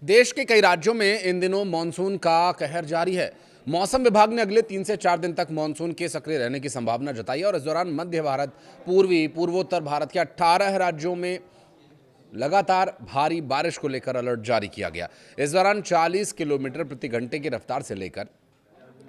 देश के कई राज्यों में इन दिनों मानसून का कहर जारी है। मौसम विभाग ने अगले 3 से 4 दिन तक मानसून के सक्रिय रहने की संभावना जताई है और इस दौरान मध्य भारत, पूर्वोत्तर भारत के 18 राज्यों में लगातार भारी बारिश को लेकर अलर्ट जारी किया गया। इस दौरान 40 किलोमीटर प्रति घंटे की रफ्तार से लेकर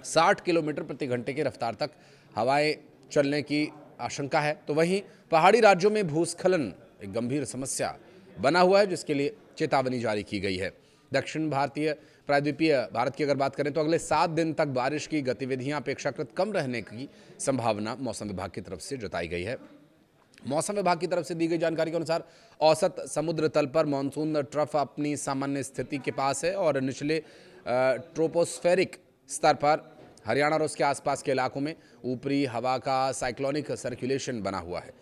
60 किलोमीटर प्रति घंटे की रफ्तार तक हवाएं चलने की आशंका है। तो वहीं पहाड़ी राज्यों में भूस्खलन एक गंभीर समस्या बना हुआ है, जिसके लिए चेतावनी जारी की गई है। दक्षिण भारतीय प्रायद्वीपीय भारत की अगर बात करें तो अगले 7 दिन तक बारिश की गतिविधियां अपेक्षाकृत कम रहने की संभावना मौसम विभाग की तरफ से जताई गई है। मौसम विभाग की तरफ से दी गई जानकारी के अनुसार औसत समुद्र तल पर मानसून ट्रफ अपनी सामान्य स्थिति के पास है और निचले ट्रोपोस्फेरिक स्तर पर हरियाणा और उसके आसपास के इलाकों में ऊपरी हवा का साइक्लोनिक सर्कुलेशन बना हुआ है,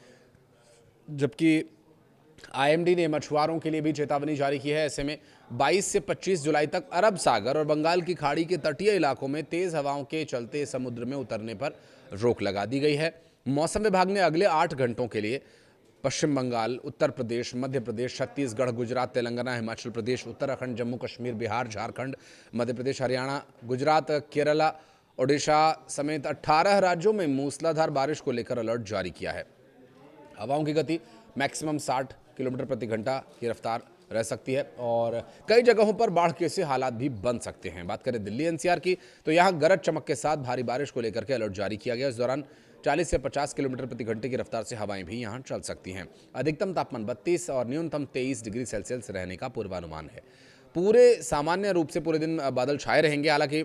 जबकि आईएमडी ने मछुआरों के लिए भी चेतावनी जारी की है। ऐसे में 22 से 25 जुलाई तक अरब सागर और बंगाल की खाड़ी के तटीय इलाकों में तेज हवाओं के चलते समुद्र में उतरने पर रोक लगा दी गई है। मौसम विभाग ने अगले 8 घंटों के लिए पश्चिम बंगाल, उत्तर प्रदेश, मध्य प्रदेश, छत्तीसगढ़, गुजरात, तेलंगाना, हिमाचल प्रदेश, उत्तराखंड, जम्मू कश्मीर, बिहार, झारखंड, मध्य प्रदेश, हरियाणा, गुजरात, केरला, ओडिशा समेत 18 राज्यों में मूसलाधार बारिश को लेकर अलर्ट जारी किया है। हवाओं की गति मैक्सिमम 60 किलोमीटर प्रति घंटा की रफ्तार रह सकती है और कई जगहों पर बाढ़ के से हालात भी बन सकते हैं। बात करें दिल्ली एनसीआर की तो यहां गरज चमक के साथ भारी बारिश को लेकर के अलर्ट जारी किया गया। इस दौरान 40 से 50 किलोमीटर प्रति घंटे की रफ्तार से हवाएं भी यहां चल सकती हैं। अधिकतम तापमान 32 और न्यूनतम 23 डिग्री सेल्सियस रहने का पूर्वानुमान है। पूरे सामान्य रूप से पूरे दिन बादल छाए रहेंगे। हालांकि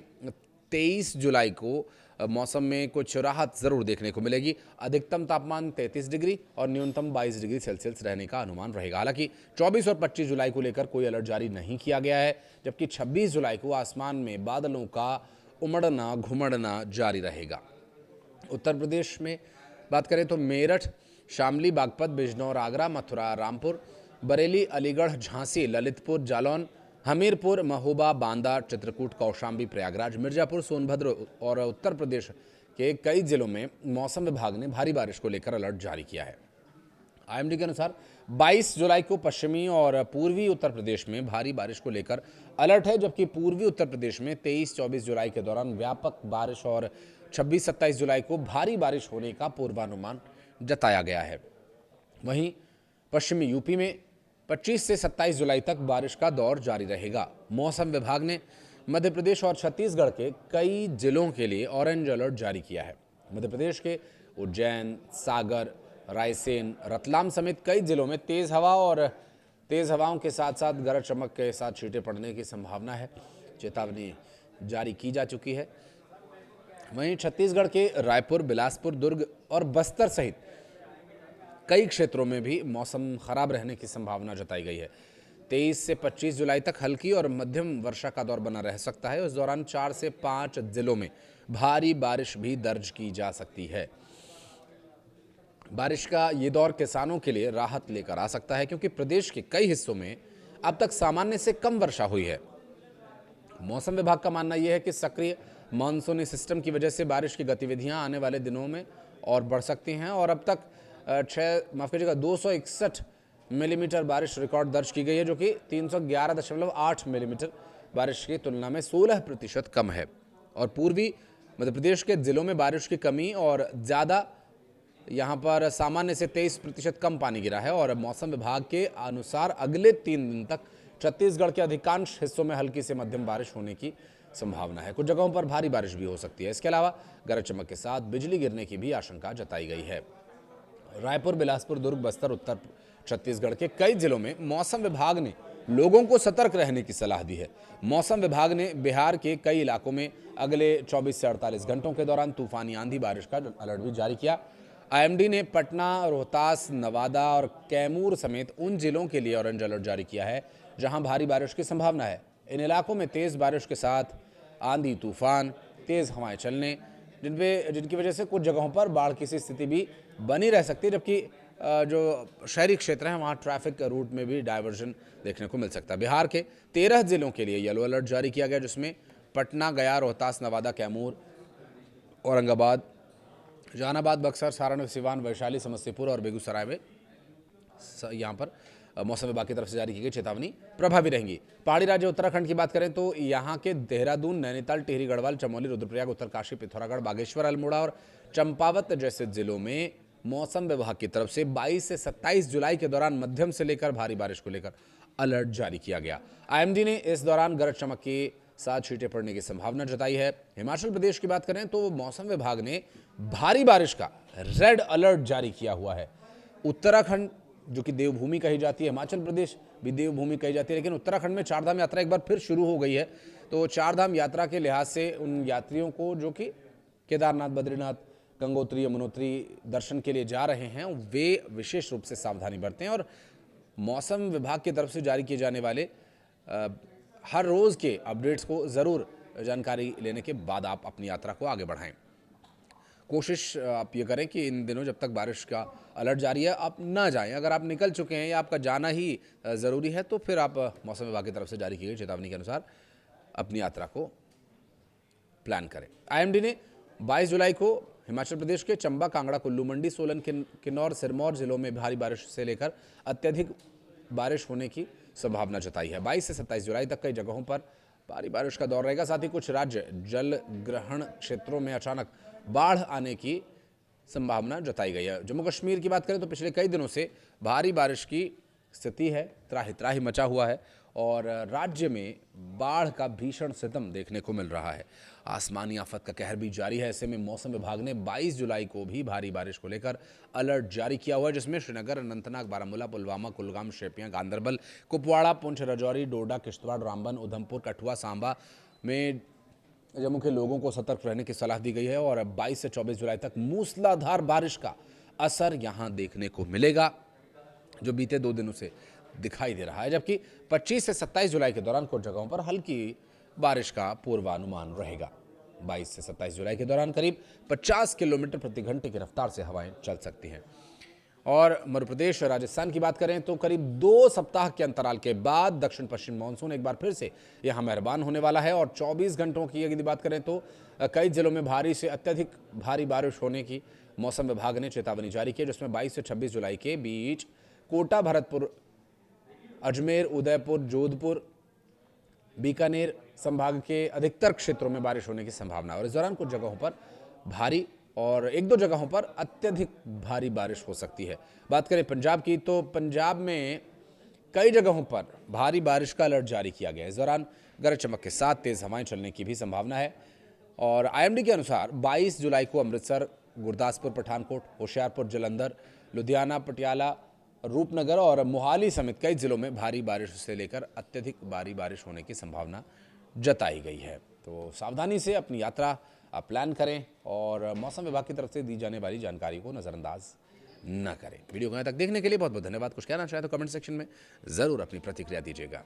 23 जुलाई को मौसम में कुछ राहत जरूर देखने को मिलेगी। अधिकतम तापमान 33 डिग्री और न्यूनतम 22 डिग्री सेल्सियस रहने का अनुमान रहेगा। हालांकि 24 और 25 जुलाई को लेकर कोई अलर्ट जारी नहीं किया गया है, जबकि 26 जुलाई को आसमान में बादलों का उमड़ना घुमड़ना जारी रहेगा। उत्तर प्रदेश में बात करें तो मेरठ, शामली, बागपत, बिजनौर, आगरा, मथुरा, रामपुर, बरेली, अलीगढ़, झांसी, ललितपुर, जालौन, हमीरपुर, महोबा, बांदा, चित्रकूट, कौशाम्बी, प्रयागराज, मिर्जापुर, सोनभद्र और उत्तर प्रदेश के कई जिलों में मौसम विभाग ने भारी बारिश को लेकर अलर्ट जारी किया है। आईएमडी के अनुसार 22 जुलाई को पश्चिमी और पूर्वी उत्तर प्रदेश में भारी बारिश को लेकर अलर्ट है, जबकि पूर्वी उत्तर प्रदेश में 23-24 जुलाई के दौरान व्यापक बारिश और 26-27 जुलाई को भारी बारिश होने का पूर्वानुमान जताया गया है। वहीं पश्चिमी यूपी में 25 से 27 जुलाई तक बारिश का दौर जारी रहेगा। मौसम विभाग ने मध्य प्रदेश और छत्तीसगढ़ के कई जिलों के लिए ऑरेंज अलर्ट जारी किया है। मध्य प्रदेश के उज्जैन, सागर, रायसेन, रतलाम समेत कई जिलों में तेज हवाओं के साथ साथ गरज चमक के साथ छींटे पड़ने की संभावना है। चेतावनी जारी की जा चुकी है। वहीं छत्तीसगढ़ के रायपुर, बिलासपुर, दुर्ग और बस्तर सहित कई क्षेत्रों में भी मौसम खराब रहने की संभावना जताई गई है। 23 से 25 जुलाई तक हल्की और मध्यम वर्षा का दौर बना रह सकता है। इस दौरान 4 से 5 जिलों में भारी बारिश भी दर्ज की जा सकती है। बारिश का ये दौर किसानों के लिए राहत लेकर आ सकता है, क्योंकि प्रदेश के कई हिस्सों में अब तक सामान्य से कम वर्षा हुई है। मौसम विभाग का मानना यह है कि सक्रिय मानसूनी सिस्टम की वजह से बारिश की गतिविधियां आने वाले दिनों में और बढ़ सकती हैं और अब तक 261 मिलीमीटर बारिश रिकॉर्ड दर्ज की गई है, जो कि 311.8 मिलीमीटर बारिश की तुलना में 16% कम है। और पूर्वी मध्य प्रदेश के जिलों में बारिश की कमी और ज़्यादा, यहाँ पर सामान्य से 23% कम पानी गिरा है। और मौसम विभाग के अनुसार अगले 3 दिन तक छत्तीसगढ़ के अधिकांश हिस्सों में हल्की से मध्यम बारिश होने की संभावना है। कुछ जगहों पर भारी बारिश भी हो सकती है। इसके अलावा गरज चमक के साथ बिजली गिरने की भी आशंका जताई गई है। रायपुर, बिलासपुर, दुर्ग, बस्तर, उत्तर छत्तीसगढ़ के कई जिलों में मौसम विभाग ने लोगों को सतर्क रहने की सलाह दी है। मौसम विभाग ने बिहार के कई इलाकों में अगले 24 से 48 घंटों के दौरान तूफानी आंधी बारिश का अलर्ट भी जारी किया। आईएमडी ने पटना, रोहतास, नवादा और कैमूर समेत उन जिलों के लिए ऑरेंज अलर्ट जारी किया है जहां भारी बारिश की संभावना है। इन इलाकों में तेज बारिश के साथ आंधी, तूफान, तेज हवाएं चलने जिनकी वजह से कुछ जगहों पर बाढ़ की सी स्थिति भी बनी रह सकती है, जबकि जो शहरी क्षेत्र हैं वहाँ ट्रैफिक रूट में भी डायवर्जन देखने को मिल सकता है। बिहार के 13 जिलों के लिए येलो अलर्ट जारी किया गया, जिसमें पटना, गया, रोहतास, नवादा, कैमूर, औरंगाबाद, जहानाबाद, बक्सर, सारण, सिवान, वैशाली, समस्तीपुर और बेगूसराय में यहाँ पर मौसम विभाग की तरफ से जारी की गई चेतावनी प्रभावी रहेंगी। पहाड़ी राज्य उत्तराखंड की बात करें तो यहाँ के देहरादून, नैनीताल, टिहरी गढ़वाल, चमोली, रुद्रप्रयाग, उत्तरकाशी, पिथौरागढ़, बागेश्वर, अल्मोड़ा और चंपावत जैसे जिलों में मौसम विभाग की तरफ से 22 से 27 जुलाई के दौरान मध्यम से लेकर भारी बारिश को लेकर अलर्ट जारी किया गया। आईएमडी ने इस दौरान गरज चमक के साथ छींटे पड़ने की संभावना जताई है। हिमाचल प्रदेश की बात करें तो मौसम विभाग ने भारी बारिश का रेड अलर्ट जारी किया हुआ है। उत्तराखंड जो कि देवभूमि कही जाती है, हिमाचल प्रदेश भी देवभूमि कही जाती है, लेकिन उत्तराखंड में चारधाम यात्रा एक बार फिर शुरू हो गई है। तो चारधाम यात्रा के लिहाज से उन यात्रियों को जो कि केदारनाथ, बद्रीनाथ, गंगोत्री, यमुनोत्री दर्शन के लिए जा रहे हैं, वे विशेष रूप से सावधानी बरतें और मौसम विभाग की तरफ से जारी किए जाने वाले हर रोज़ के अपडेट्स को ज़रूर जानकारी लेने के बाद आप अपनी यात्रा को आगे बढ़ाएं। कोशिश आप ये करें कि इन दिनों जब तक बारिश का अलर्ट जारी है आप ना जाएं। अगर आप निकल चुके हैं या आपका जाना ही ज़रूरी है तो फिर आप मौसम विभाग की तरफ से जारी की गई चेतावनी के अनुसार अपनी यात्रा को प्लान करें। आईएमडी ने 22 जुलाई को हिमाचल प्रदेश के चंबा, कांगड़ा, कुल्लू, मंडी, सोलन, किन्नौर, सिरमौर जिलों में भारी बारिश से लेकर अत्यधिक बारिश होने की संभावना जताई है। 22 से 27 जुलाई तक कई जगहों पर भारी बारिश का दौर रहेगा। साथ ही कुछ राज्य जल ग्रहण क्षेत्रों में अचानक बाढ़ आने की संभावना जताई गई है। जम्मू कश्मीर की बात करें तो पिछले कई दिनों से भारी बारिश की स्थिति है, त्राहि त्राहि मचा हुआ है और राज्य में बाढ़ का भीषण सितम देखने को मिल रहा है। आसमानी आफत का कहर भी जारी है। ऐसे में मौसम विभाग ने 22 जुलाई को भी भारी बारिश को लेकर अलर्ट जारी किया हुआ है, जिसमें श्रीनगर, अनंतनाग, बारामूला, पुलवामा, कुलगाम, शोपियां, गांदरबल, कुपवाड़ा, पुंछ, राजौरी, डोडा, किश्तवाड़, रामबन, उधमपुर, कठुआ, सांबा में जम्मू के लोगों को सतर्क रहने की सलाह दी गई है और 22 से 24 जुलाई तक मूसलाधार बारिश का असर यहां देखने को मिलेगा, जो बीते 2 दिनों से दिखाई दे रहा है। जबकि 25 से 27 जुलाई के दौरान कुछ जगहों पर हल्की बारिश का पूर्वानुमान रहेगा। 22 से 27 जुलाई के दौरान करीब 50 किलोमीटर प्रति घंटे की रफ्तार से हवाएं चल सकती हैं। और मध्य प्रदेश और राजस्थान की बात करें तो करीब 2 सप्ताह के अंतराल के बाद दक्षिण पश्चिम मानसून एक बार फिर से यहां मेहरबान होने वाला है और 24 घंटों की यदि बात करें तो कई जिलों में भारी से अत्यधिक भारी बारिश होने की मौसम विभाग ने चेतावनी जारी की, जिसमें 22 से 26 जुलाई के बीच कोटा, भरतपुर, अजमेर, उदयपुर, जोधपुर, बीकानेर संभाग के अधिकतर क्षेत्रों में बारिश होने की संभावना है और इस दौरान कुछ जगहों पर भारी और 1-2 जगहों पर अत्यधिक भारी बारिश हो सकती है। बात करें पंजाब की तो पंजाब में कई जगहों पर भारी बारिश का अलर्ट जारी किया गया है। इस दौरान गरज चमक के साथ तेज हवाएं चलने की भी संभावना है और आईएमडी के अनुसार 22 जुलाई को अमृतसर, गुरदासपुर, पठानकोट, होशियारपुर, जलंधर, लुधियाना, पटियाला, रूपनगर और मोहाली समेत कई जिलों में भारी बारिश से लेकर अत्यधिक भारी बारिश होने की संभावना जताई गई है। तो सावधानी से अपनी यात्रा आप प्लान करें और मौसम विभाग की तरफ से दी जाने वाली जानकारी को नज़रअंदाज न करें। वीडियो को यहाँ तक देखने के लिए बहुत बहुत धन्यवाद। कुछ कहना चाहे तो कमेंट सेक्शन में ज़रूर अपनी प्रतिक्रिया दीजिएगा।